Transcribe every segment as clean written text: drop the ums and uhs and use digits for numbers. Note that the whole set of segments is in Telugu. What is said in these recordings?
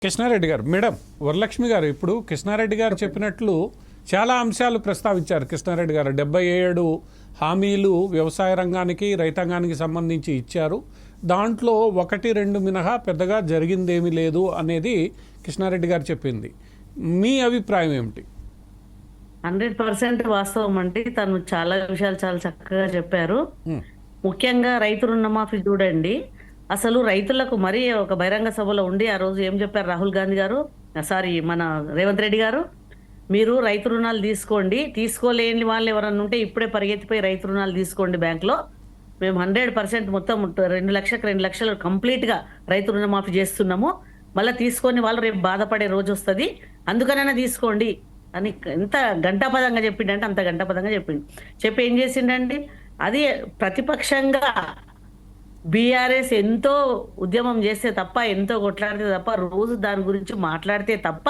కృష్ణారెడ్డి గారు, మేడం వరలక్ష్మి గారు, ఇప్పుడు కృష్ణారెడ్డి గారు చెప్పినట్లు చాలా అంశాలు ప్రస్తావించారు. కృష్ణారెడ్డి గారు 77 హామీలు వ్యవసాయ రంగానికి రైతాంగానికి సంబంధించి ఇచ్చారు. దాంట్లో 1-2 మినహా పెద్దగా జరిగిందేమీ లేదు అనేది కృష్ణారెడ్డి గారు చెప్పింది. మీ అభిప్రాయం ఏమిటి? 100% వాస్తవం అండి. తను చాలా విషయాలు చాలా చక్కగా చెప్పారు. ముఖ్యంగా రైతు రుణమాఫీ చూడండి. అసలు రైతులకు మరీ ఒక బహిరంగ సభలో ఉండి ఆ రోజు ఏం చెప్పారు రాహుల్ గాంధీ గారు, సారీ మన రేవంత్ రెడ్డి గారు, మీరు రైతు రుణాలు తీసుకోండి, తీసుకోలేని వాళ్ళు ఎవరన్నా ఉంటే ఇప్పుడే పరిగెత్తిపోయి రైతు రుణాలు తీసుకోండి బ్యాంకులో, మేము 100% మొత్తం 2 లక్షలు కంప్లీట్ గా రైతు రుణమాఫీ చేస్తున్నాము, మళ్ళీ తీసుకొని వాళ్ళు రేపు బాధపడే రోజు వస్తుంది, అందుకనైనా తీసుకోండి అని ఎంత గంటాపదంగా చెప్పిండంటే అంత గంటాపదంగా చెప్పిండు. చెప్పి ఏం చేసిండండి, అది ప్రతిపక్షంగా బీఆర్ఎస్ ఎంతో ఉద్యమం చేస్తే తప్ప, ఎంతో కొట్లాడితే తప్ప, రోజు దాని గురించి మాట్లాడితే తప్ప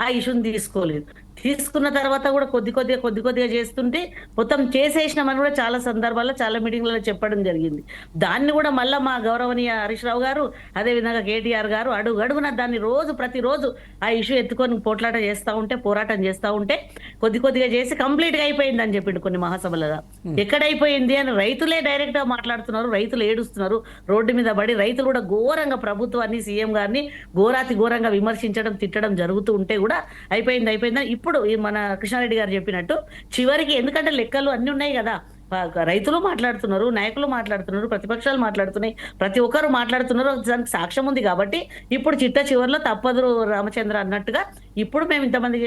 ఆ ఇష్యూని తీసుకోలేదు. తీసుకున్న తర్వాత కూడా కొద్ది కొద్దిగా చేస్తుంటే మొత్తం చేసేసినామని కూడా చాలా సందర్భాల్లో చాలా మీటింగ్లలో చెప్పడం జరిగింది. దాన్ని కూడా మళ్ళీ మా గౌరవనీయ హరీష్ రావు గారు, అదేవిధంగా కేటీఆర్ గారు అడుగడుగున దాన్ని ప్రతిరోజు ఆ ఇష్యూ ఎత్తుకొని పోరాటం చేస్తూ ఉంటే కొద్దిగా చేసి కంప్లీట్ గా అయిపోయింది అని చెప్పిండు కొన్ని మహాసభలుగా. ఎక్కడైపోయింది అని రైతులే డైరెక్ట్ గా మాట్లాడుతున్నారు, రైతులు ఏడుస్తున్నారు రోడ్డు మీద పడి, రైతులు కూడా ఘోరంగా ప్రభుత్వాన్ని సీఎం గారిని ఘోరంగా విమర్శించడం తిట్టడం జరుగుతూ ఉంటే కూడా అయిపోయిందని ఇప్పుడు మన కృష్ణారెడ్డి గారు చెప్పినట్టు చివరికి, ఎందుకంటే లెక్కలు అన్ని ఉన్నాయి కదా, రైతులు మాట్లాడుతున్నారు, నాయకులు మాట్లాడుతున్నారు, ప్రతిపక్షాలు మాట్లాడుతున్నాయి, ప్రతి ఒక్కరు మాట్లాడుతున్నారు, దానికి సాక్ష్యం ఉంది. కాబట్టి ఇప్పుడు చివరిలో తప్పదు రామచంద్ర అన్నట్టుగా ఇప్పుడు మేము అంతమంది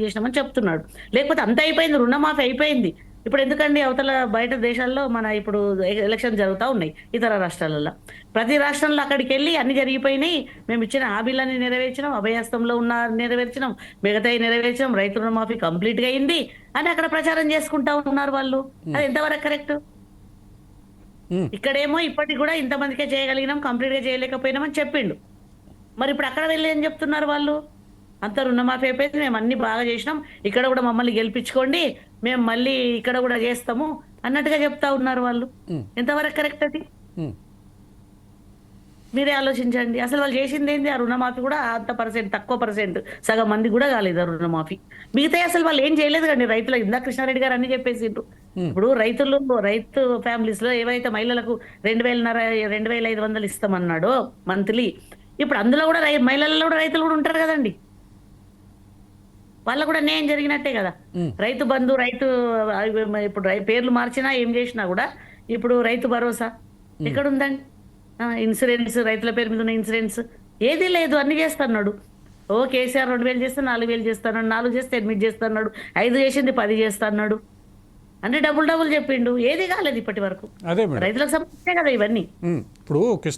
చేసినామని చెప్తున్నాడు. లేకపోతే అంత అయిపోయింది, రుణమాఫీ అయిపోయింది. ఇప్పుడు ఎందుకండి అవతల బయట దేశాల్లో మన ఇప్పుడు ఎలక్షన్ జరుగుతూ ఉన్నాయి ఇతర రాష్ట్రాలలో, ప్రతి రాష్ట్రంలో అక్కడికి వెళ్ళి అన్ని జరిగిపోయినాయి, మేము ఇచ్చిన హామీలన్నీ నెరవేర్చినాం, అభయహస్తంలో నెరవేర్చినాం, మిగతాయి నెరవేర్చినాం, రైతు రుణమాఫీ కంప్లీట్ గా అయింది అని అక్కడ ప్రచారం చేసుకుంటా ఉన్నారు వాళ్ళు. అది ఎంతవరకు కరెక్ట్? ఇక్కడేమో ఇప్పటికి కూడా ఇంతమందికే చేయగలిగినాం, కంప్లీట్ గా చేయలేకపోయినామని చెప్పిండు. మరి ఇప్పుడు అక్కడ వెళ్ళి ఏం చెప్తున్నారు వాళ్ళు? అంత రుణమాఫీ అయిపోయింది, మేము అన్ని బాగా చేసినాం, ఇక్కడ కూడా మమ్మల్ని గెలిపించుకోండి, మేము మళ్ళీ ఇక్కడ కూడా చేస్తాము అన్నట్టుగా చెప్తా ఉన్నారు వాళ్ళు. ఎంతవరకు కరెక్ట్ అది? మీరే ఆలోచించండి. అసలు వాళ్ళు చేసింది ఏంది? ఆ రుణమాఫీ కూడా అంత తక్కువ పర్సెంట్, సగం మంది కూడా కాలేదు ఆ రుణమాఫీ. మిగతా అసలు వాళ్ళు ఏం చేయలేదు కండి రైతులకు. ఇందా కృష్ణారెడ్డి గారు అన్ని చెప్పేసిండ్రు. ఇప్పుడు రైతు ఫ్యామిలీస్ లో ఏవైతే మహిళలకు 2,500 ఇస్తామన్నాడో మంత్లీ, ఇప్పుడు అందులో కూడా మహిళల్లో కూడా రైతులు కూడా ఉంటారు కదండి, వాళ్ళకు కూడా అన్యాయం జరిగినట్టే కదా. రైతు బంధు, ఇప్పుడు పేర్లు మార్చినా ఏం చేసినా కూడా ఇప్పుడు రైతు భరోసా ఎక్కడుందండి? ఇన్సూరెన్స్, రైతుల పేరు మీద ఉన్న ఇన్సూరెన్స్ ఏదీ లేదు, అన్ని చేస్తున్నాడు. కేసీఆర్ 2,000 చేస్తే 4,000 చేస్తున్నాడు, 4 చేస్తే 8 చేస్తున్నాడు, 5 చేసింది 10 చేస్తున్నాడు, అంటే డబుల్ చెప్పిండు, ఏది కాలేదు ఇప్పటి వరకు. రైతులకు సంబంధించే కదా ఇవన్నీ. ఇప్పుడు కృష్ణ